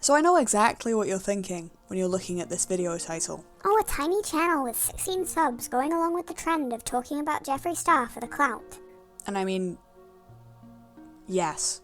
So I know exactly what you're thinking when you're looking at this video title. Oh, a tiny channel with 16 subs going along with the trend of talking about Jeffree Star for the clout. And I mean, yes.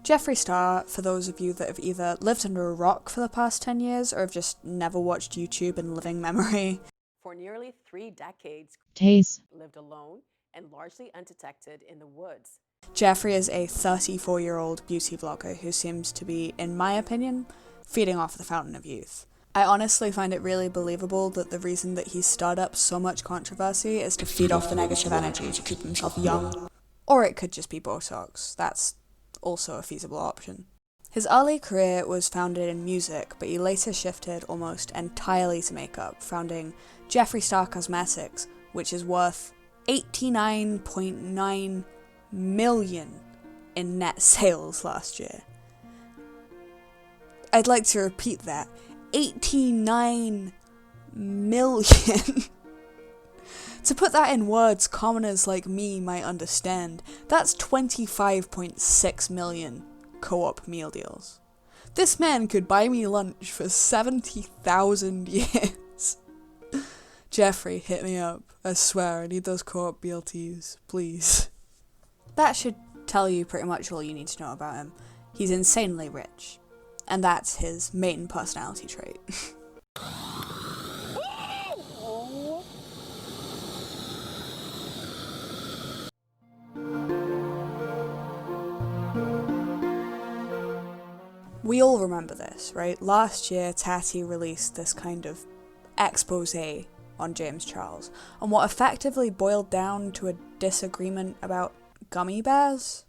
Jeffree Star, for those of you that have either lived under a rock for the past 10 years or have just never watched YouTube in living memory. For nearly 3 decades, Taze lived alone and largely undetected in the woods. Jeffree is a 34-year-old beauty vlogger who seems to be, in my opinion, feeding off the fountain of youth. I honestly find it really believable that the reason that he's stirred up so much controversy is to feed off the negative energy to keep himself young. Or it could just be Botox. That's also a feasible option. His early career was founded in music, but he later shifted almost entirely to makeup, founding Jeffree Star Cosmetics, which is worth $89.9 million in net sales last year. I'd like to repeat that. 89 million. To put that in words commoners like me might understand, that's 25.6 million co-op meal deals. This man could buy me lunch for 70,000 years. Jeffree, hit me up. I swear, I need those co-op BLTs, please. That should tell you pretty much all you need to know about him. He's insanely rich. And that's his main personality trait. We all remember this, right? Last year, Tati released this kind of expose on James Charles, and what effectively boiled down to a disagreement about gummy bears?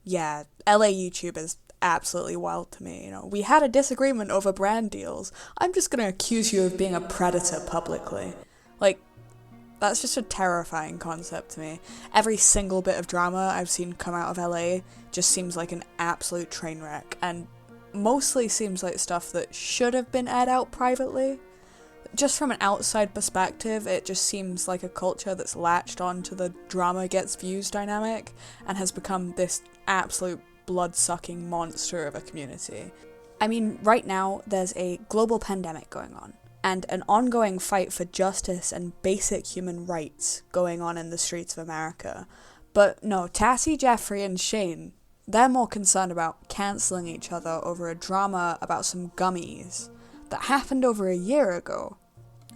Yeah, LA YouTube is absolutely wild to me, you know. We had a disagreement over brand deals. I'm just gonna accuse you of being a predator publicly. Like, that's just a terrifying concept to me. Every single bit of drama I've seen come out of LA just seems like an absolute train wreck, and mostly seems like stuff that should have been aired out privately. Just from an outside perspective, it just seems like a culture that's latched on to the drama gets views dynamic and has become this absolute blood-sucking monster of a community. I mean, right now, there's a global pandemic going on, and an ongoing fight for justice and basic human rights going on in the streets of America. But no, Tati, Jeffree, and Shane, they're more concerned about cancelling each other over a drama about some gummies that happened over a year ago.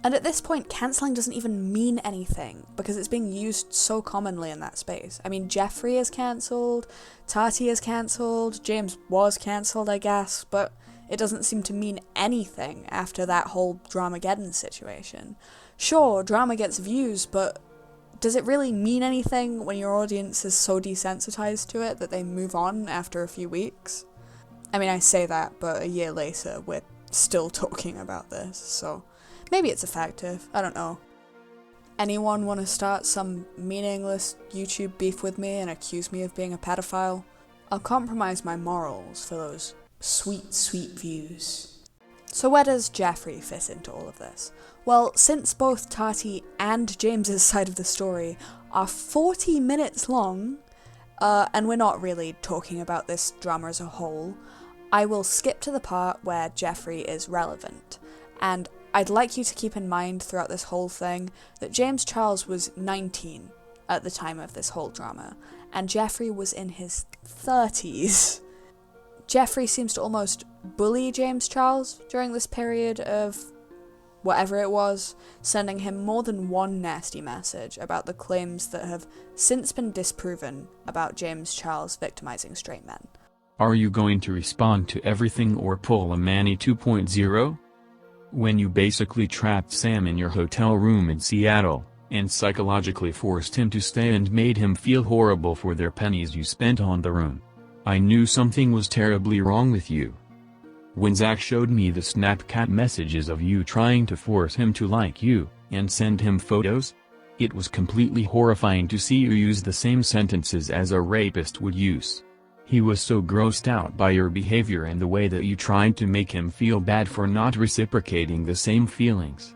And at this point, cancelling doesn't even mean anything, because it's being used so commonly in that space. I mean, Jeffree is cancelled, Tati is cancelled, James was cancelled, I guess, but it doesn't seem to mean anything after that whole Dramageddon situation. Sure, drama gets views, but does it really mean anything when your audience is so desensitized to it that they move on after a few weeks? I mean, I say that, but a year later, we're still talking about this, so maybe it's effective, I don't know. Anyone want to start some meaningless YouTube beef with me and accuse me of being a pedophile? I'll compromise my morals for those sweet, sweet views. So where does Jeffree fit into all of this? Well, since both Tati and James's side of the story are 40 minutes long, and we're not really talking about this drama as a whole, I will skip to the part where Jeffree is relevant. And I'd like you to keep in mind throughout this whole thing that James Charles was 19 at the time of this whole drama, and Jeffree was in his 30s. Jeffree seems to almost bully James Charles during this period of whatever it was, sending him more than one nasty message about the claims that have since been disproven about James Charles victimizing straight men. Are you going to respond to everything or pull a Manny 2.0? When you basically trapped Sam in your hotel room in Seattle, and psychologically forced him to stay and made him feel horrible for their pennies you spent on the room. I knew something was terribly wrong with you. When Zach showed me the Snapchat messages of you trying to force him to like you, and send him photos, it was completely horrifying to see you use the same sentences as a rapist would use. He was so grossed out by your behavior and the way that you tried to make him feel bad for not reciprocating the same feelings.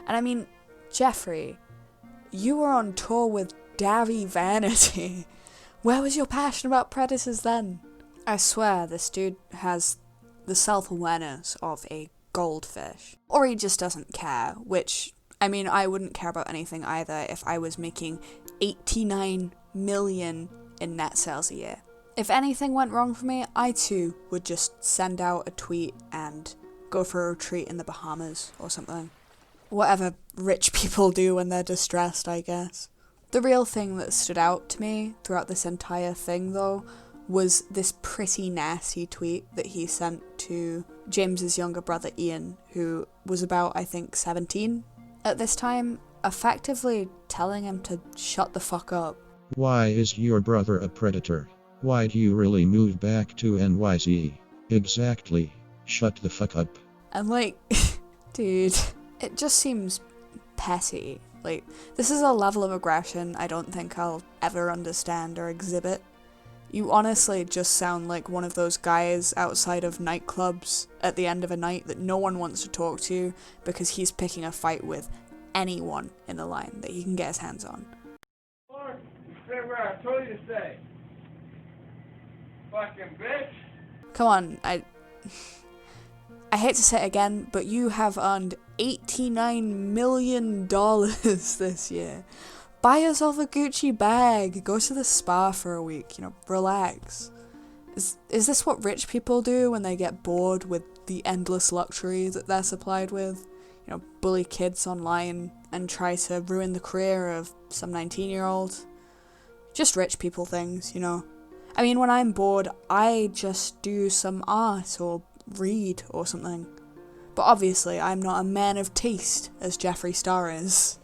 And I mean, Jeffree, you were on tour with DAVI vanity. Where was your passion about predators then? I swear this dude has the self-awareness of a goldfish. Or he just doesn't care, which, I mean, I wouldn't care about anything either if I was making 89 million in net sales a year. If anything went wrong for me, I too would just send out a tweet and go for a retreat in the Bahamas or something. Whatever rich people do when they're distressed, I guess. The real thing that stood out to me throughout this entire thing, though, was this pretty nasty tweet that he sent to James's younger brother Ian, who was about, I think, 17 at this time, effectively telling him to shut the fuck up. Why is your brother a predator? Why'd you really move back to NYC? Exactly. Shut the fuck up. And like, dude, it just seems petty. Like, this is a level of aggression I don't think I'll ever understand or exhibit. You honestly just sound like one of those guys outside of nightclubs at the end of a night that no one wants to talk to because he's picking a fight with anyone in the line that he can get his hands on. Mark, stay where I told you to stay. Fucking bitch. Come on, I hate to say it again, but you have earned $89 million this year. Buy yourself a Gucci bag, go to the spa for a week, relax. Is this what rich people do when they get bored with the endless luxury that they're supplied with? Bully kids online and try to ruin the career of some 19-year-old? Just rich people things, I mean, when I'm bored, I just do some art or read or something. But obviously, I'm not a man of taste, as Jeffree Star is.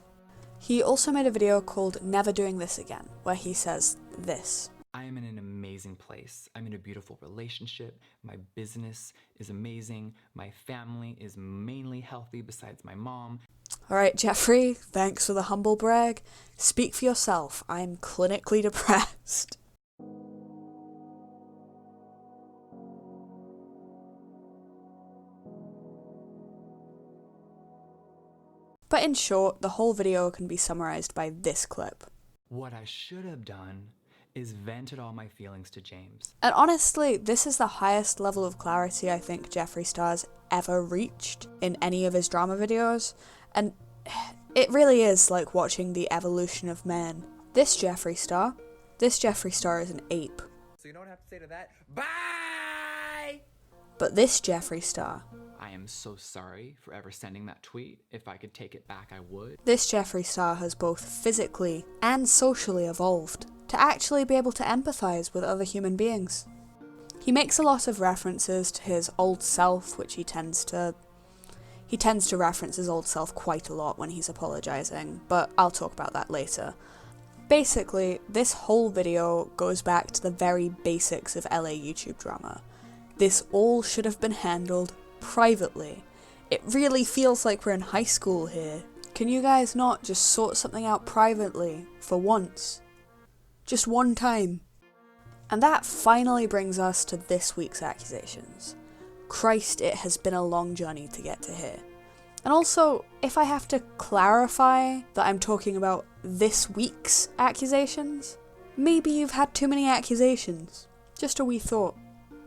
He also made a video called Never Doing This Again, where he says this. I am in an amazing place. I'm in a beautiful relationship. My business is amazing. My family is mainly healthy besides my mom. Alright, Jeffree, thanks for the humble brag. Speak for yourself. I'm clinically depressed. But in short, the whole video can be summarized by this clip. What I should have done is vented all my feelings to James. And honestly, this is the highest level of clarity I think Jeffree Star's ever reached in any of his drama videos, and it really is like watching the evolution of man. This Jeffree Star is an ape. So you don't have to say to that, bye! But this Jeffree Star, I am so sorry for ever sending that tweet. If I could take it back, I would. this Jeffree Star has both physically and socially evolved to actually be able to empathize with other human beings. He makes a lot of references to his old self, which he tends to reference his old self quite a lot when he's apologizing, but I'll talk about that later. Basically, this whole video goes back to the very basics of LA YouTube drama. This all should have been handled privately. It really feels like we're in high school here. Can you guys not just sort something out privately for once? Just one time. And that finally brings us to this week's accusations. Christ, it has been a long journey to get to here. And also, if I have to clarify that I'm talking about this week's accusations, maybe you've had too many accusations. Just a wee thought.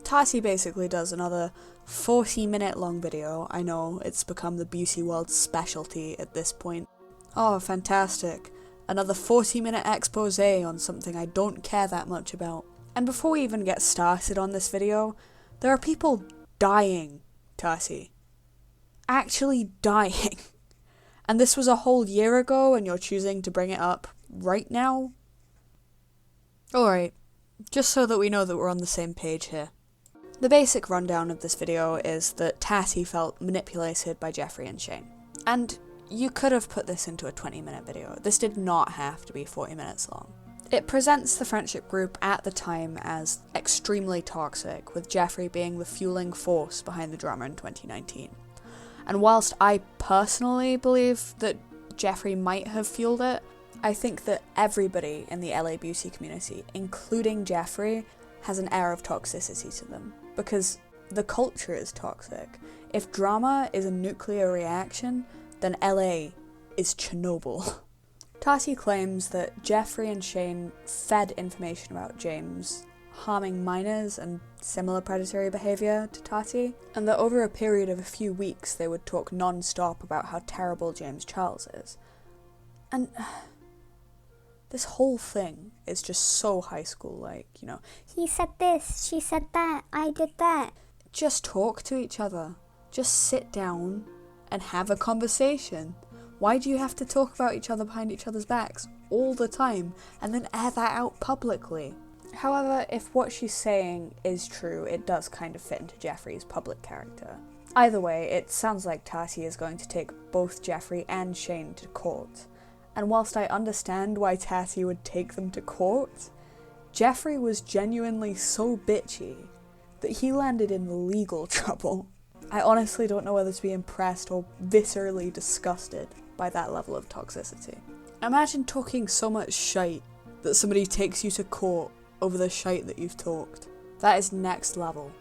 Tati basically does another 40-minute long video. I know, it's become the beauty world's specialty at this point. Oh, fantastic. Another 40-minute expose on something I don't care that much about. And before we even get started on this video, there are people dying, Tati. Actually dying. And this was a whole year ago and you're choosing to bring it up right now? Alright, just so that we know that we're on the same page here. The basic rundown of this video is that Tati felt manipulated by Jeffree and Shane. And you could have put this into a 20-minute video. This did not have to be 40 minutes long. It presents the friendship group at the time as extremely toxic, with Jeffree being the fueling force behind the drama in 2019. And whilst I personally believe that Jeffree might have fueled it, I think that everybody in the LA beauty community, including Jeffree, has an air of toxicity to them. Because the culture is toxic. If drama is a nuclear reaction, then LA is Chernobyl. Tati claims that Jeffree and Shane fed information about James harming minors and similar predatory behaviour to Tati, and that over a period of a few weeks they would talk non-stop about how terrible James Charles is. And this whole thing is just so high school-like, you know. He said this, she said that, I did that. Just talk to each other. Just sit down and have a conversation. Why do you have to talk about each other behind each other's backs all the time and then air that out publicly? However, if what she's saying is true, it does kind of fit into Jeffree's public character. Either way, it sounds like Tati is going to take both Jeffree and Shane to court. And whilst I understand why Tati would take them to court, Jeffree was genuinely so bitchy that he landed in legal trouble. I honestly don't know whether to be impressed or viscerally disgusted by that level of toxicity. Imagine talking so much shite that somebody takes you to court over the shite that you've talked. That is next level.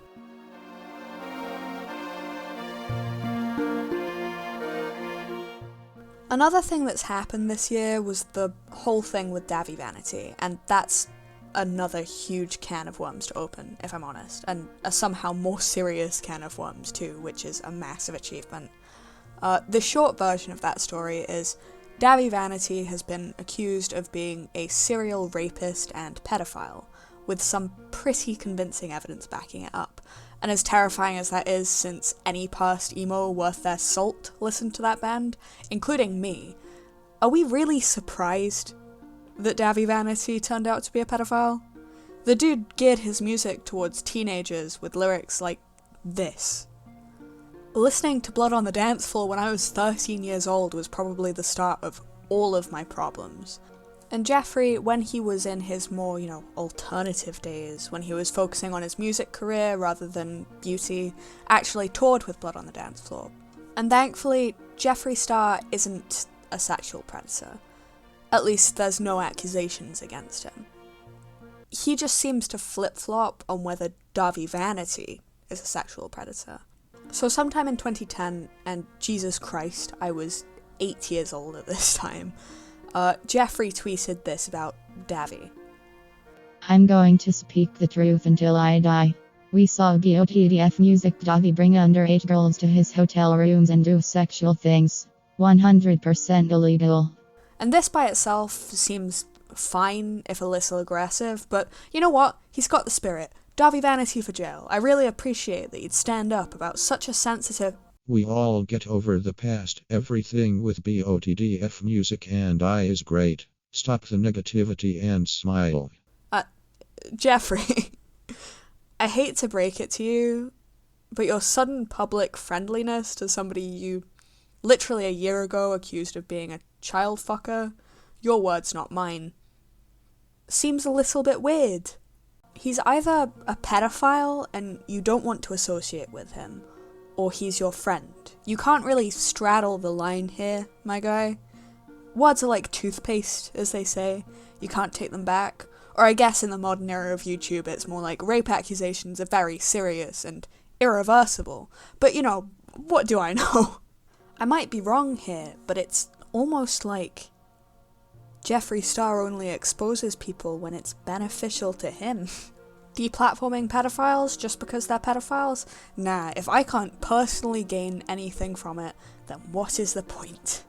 Another thing that's happened this year was the whole thing with DAVI Vanity, and that's another huge can of worms to open, if I'm honest, and a somehow more serious can of worms too, which is a massive achievement. The short version of that story is DAVI Vanity has been accused of being a serial rapist and pedophile, with some pretty convincing evidence backing it up. And as terrifying as that is, since any past emo worth their salt listened to that band, including me, are we really surprised that DAVI Vanity turned out to be a pedophile? The dude geared his music towards teenagers with lyrics like this. Listening to Blood on the Dance Floor when I was 13 years old was probably the start of all of my problems. And Jeffree, when he was in his more, alternative days, when he was focusing on his music career rather than beauty, actually toured with Blood on the Dance Floor. And thankfully, Jeffree Star isn't a sexual predator. At least there's no accusations against him. He just seems to flip-flop on whether DAVI Vanity is a sexual predator. So sometime in 2010, and Jesus Christ, I was 8 years old at this time, Jeffree tweeted this about DAVI. I'm going to speak the truth until I die. We saw BOTDF Music DAVI bring underage girls to his hotel rooms and do sexual things. 100% illegal. And this by itself seems fine if a little aggressive, but you know what? He's got the spirit. DAVI Vanity for jail. I really appreciate that you'd stand up about such a sensitive... We all get over the past. Everything with BOTDF Music and I is great. Stop the negativity and smile. Jeffree, I hate to break it to you, but your sudden public friendliness to somebody you literally a year ago accused of being a child fucker, your words not mine, seems a little bit weird. He's either a pedophile and you don't want to associate with him, or he's your friend. You can't really straddle the line here, my guy. Words are like toothpaste, as they say. You can't take them back. Or I guess in the modern era of YouTube, it's more like rape accusations are very serious and irreversible. But what do I know? I might be wrong here, but it's almost like Jeffree Star only exposes people when it's beneficial to him. Deplatforming pedophiles just because they're pedophiles? Nah, if I can't personally gain anything from it, then what is the point?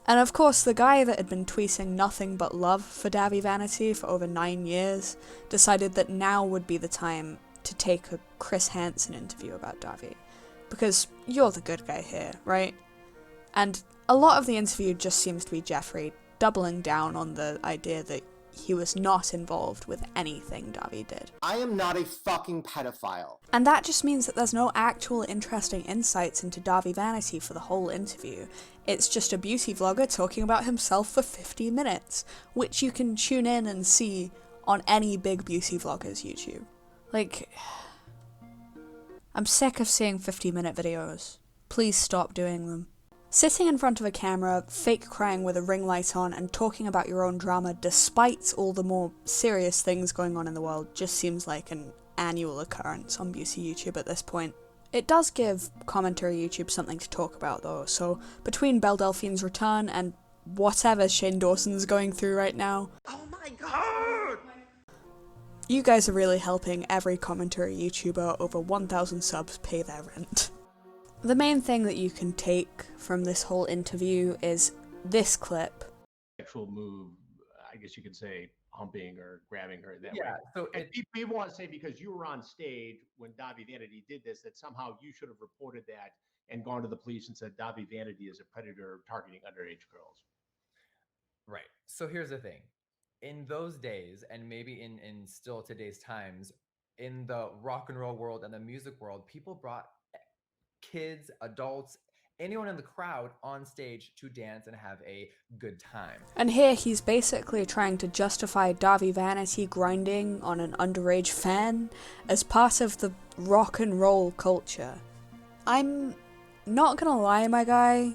And of course, the guy that had been tweeting nothing but love for DAVI Vanity for over 9 years decided that now would be the time to take a Chris Hansen interview about DAVI. Because you're the good guy here, right? And a lot of the interview just seems to be Jeffree doubling down on the idea that he was not involved with anything DAVI did. I am not a fucking pedophile. And that just means that there's no actual interesting insights into DAVI Vanity for the whole interview. It's just a beauty vlogger talking about himself for 50 minutes, which you can tune in and see on any big beauty vlogger's YouTube. Like, I'm sick of seeing 50-minute videos. Please stop doing them. Sitting in front of a camera, fake crying with a ring light on, and talking about your own drama despite all the more serious things going on in the world just seems like an annual occurrence on beauty YouTube at this point. It does give commentary YouTube something to talk about though, so between Belle Delphine's return and whatever Shane Dawson's going through right now. Oh my god! You guys are really helping every commentary YouTuber over 1,000 subs pay their rent. The main thing that you can take from this whole interview is this clip. Actual move, I guess you could say humping or grabbing her that way. Yeah, so And people want to say because you were on stage when Davi Vanity did this, that somehow you should have reported that and gone to the police and said Davi Vanity is a predator targeting underage girls. right. So here's the thing. In those days, and maybe in still today's times, in the rock and roll world and the music world, people brought kids, adults, anyone in the crowd on stage to dance and have a good time. And here he's basically trying to justify Davi Vanity grinding on an underage fan as part of the rock and roll culture. I'm not gonna lie, my guy,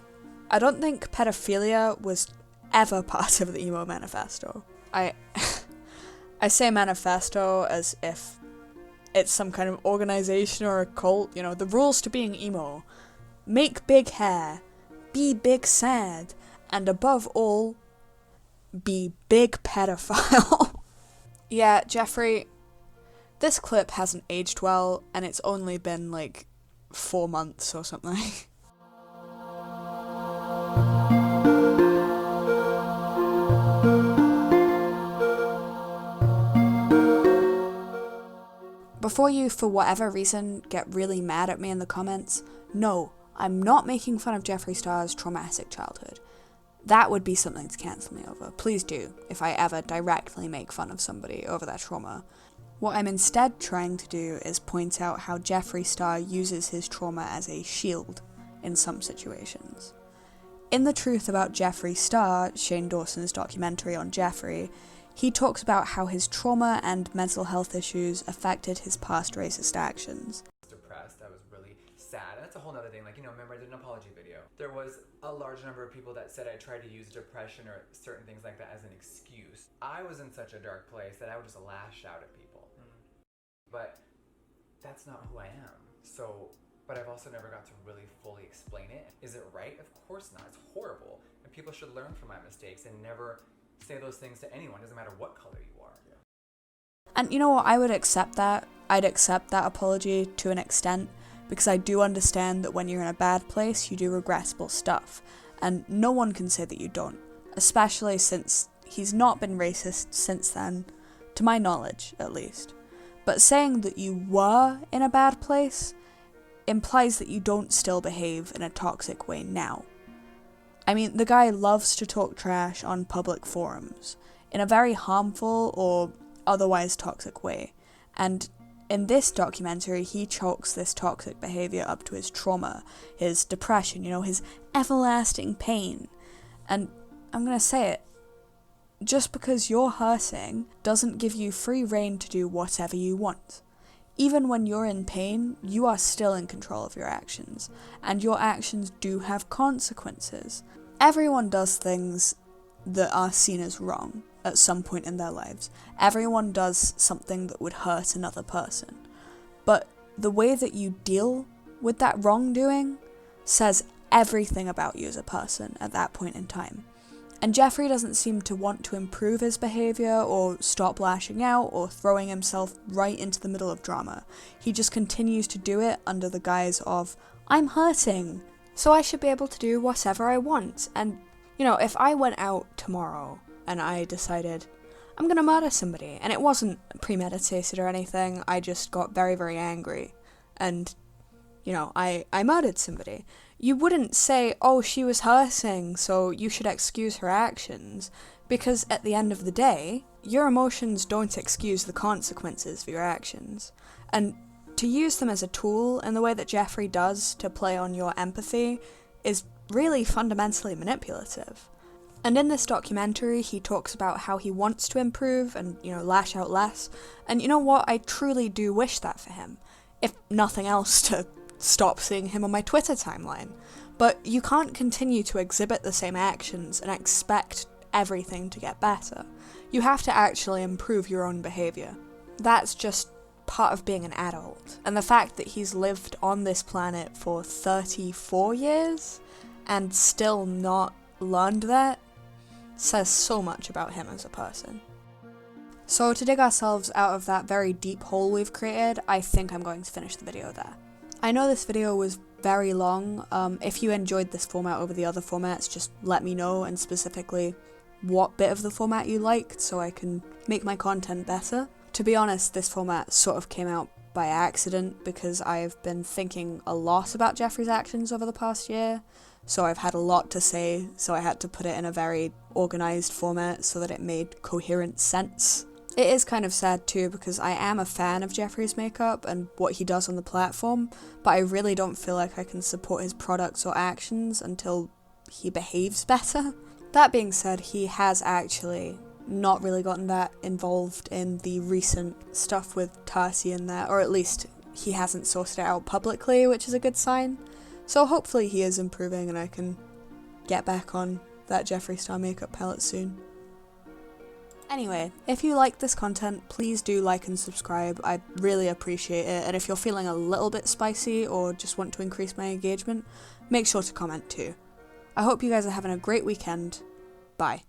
I don't think pedophilia was ever part of the emo manifesto. I say manifesto as if it's some kind of organization or a cult, you know, the rules to being emo. Make big hair, be big sad, and above all, be big pedophile. Yeah, Jeffree, this clip hasn't aged well, and it's only been like 4 months or something. Before you, for whatever reason, get really mad at me in the comments, no, I'm not making fun of Jeffree Star's traumatic childhood. That would be something to cancel me over. Please do, if I ever directly make fun of somebody over their trauma. What I'm instead trying to do is point out how Jeffree Star uses his trauma as a shield in some situations. In The Truth About Jeffree Star, Shane Dawson's documentary on Jeffree, he talks about how his trauma and mental health issues affected his past racist actions. Depressed, I was really sad. That's a whole other thing. Like, remember I did an apology video. There was a large number of people that said I tried to use depression or certain things like that as an excuse. I was in such a dark place that I would just lash out at people. But that's not who I am. So, but I've also never got to really fully explain it. Is it right? Of course not. It's horrible. And people should learn from my mistakes and never say those things to anyone, doesn't matter what color you are. Yeah. And you know what, I would accept that. I'd accept that apology to an extent, because I do understand that when you're in a bad place, you do regrettable stuff. And no one can say that you don't, especially since he's not been racist since then, to my knowledge, at least. But saying that you were in a bad place implies that you don't still behave in a toxic way now. I mean, the guy loves to talk trash on public forums, in a very harmful or otherwise toxic way, and in this documentary he chalks this toxic behaviour up to his trauma, his depression, his everlasting pain. And I'm gonna say it, just because you're hurting doesn't give you free rein to do whatever you want. Even when you're in pain, you are still in control of your actions, and your actions do have consequences. Everyone does things that are seen as wrong at some point in their lives. Everyone does something that would hurt another person. But the way that you deal with that wrongdoing says everything about you as a person at that point in time. And Jeffree doesn't seem to want to improve his behaviour or stop lashing out or throwing himself right into the middle of drama. He just continues to do it under the guise of, I'm hurting, so I should be able to do whatever I want. And, if I went out tomorrow and I decided, I'm gonna murder somebody, and it wasn't premeditated or anything, I just got very, very angry, and, I murdered somebody. You wouldn't say, oh, she was hurting, so you should excuse her actions, because at the end of the day, your emotions don't excuse the consequences of your actions. And to use them as a tool in the way that Jeffree does to play on your empathy is really fundamentally manipulative. And in this documentary, he talks about how he wants to improve and, lash out less. And you know what? I truly do wish that for him. If nothing else, to stop seeing him on my Twitter timeline. But you can't continue to exhibit the same actions and expect everything to get better. You have to actually improve your own behaviour. That's just part of being an adult. And the fact that he's lived on this planet for 34 years and still not learned that says so much about him as a person. So to dig ourselves out of that very deep hole we've created, I think I'm going to finish the video there. I know this video was very long. If you enjoyed this format over the other formats, just let me know, and specifically what bit of the format you liked so I can make my content better. To be honest, this format sort of came out by accident because I've been thinking a lot about Jeffree's actions over the past year, so I've had a lot to say, so I had to put it in a very organised format so that it made coherent sense. It is kind of sad too because I am a fan of Jeffree's makeup and what he does on the platform, but I really don't feel like I can support his products or actions until he behaves better. That being said, he has actually not really gotten that involved in the recent stuff with Tati in there, or at least he hasn't sorted it out publicly, which is a good sign. So hopefully he is improving and I can get back on that Jeffree Star makeup palette soon. Anyway, if you like this content, please do like and subscribe. I'd really appreciate it, and if you're feeling a little bit spicy or just want to increase my engagement, make sure to comment too. I hope you guys are having a great weekend. Bye.